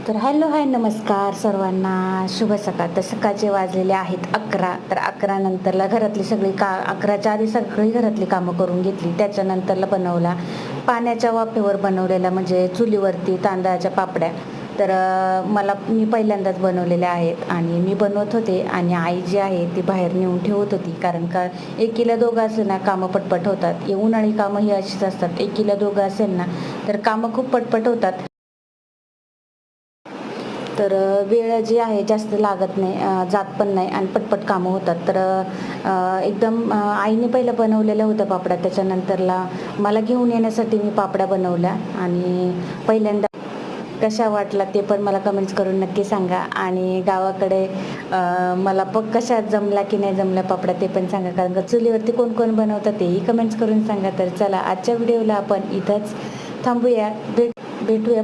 तर hello hi नमस्कार सर्वांना, शुभ सकाळ. तर सकाळचे वाजलेले आहेत 11. तर 11 नंतरला घरातली सगळी 11च्या आधी सगळी घरातली कामं करून घेतली. त्याच्यानंतरला बनवला पाण्याच्या वाफेवर बनवलेला म्हणजे चुलीवरती तांदळाच्या पापड्या. तर मी पहिल्यांदाच बनवलेल्या आहेत आणि मी बनवत होते आणि आई जी आहे ती बाहेर नेऊन ठेवत होती. कारण का एकीला दोघं असेल ना कामं पटपट होतात. हे उन्हाळी कामं ही अशीच असतात. एकीला दोघं असेल ना तर कामं खूप पटपट होतात. तर वेळ जी आहे जास्त लागत नाही, जात पण नाही आणि पटपट कामं होतात. तर एकदम आईने पहिलं बनवलेल्या होत्या पापड्या. त्याच्यानंतरला मला घेऊन येण्यासाठी मी पापड्या बनवल्या आणि पहिल्यांदा कशा वाटला ते पण मला कमेंट्स करून नक्की सांगा. आणि गावाकडे मला कशा जमला की नाही जमल्या पापड्या ते पण सांगा. कारण का चुलीवरती कोण कोण बनवतं तेही कमेंट्स करून सांगा. तर चला आजच्या व्हिडिओला आपण इथंच थांबूया. भेटूया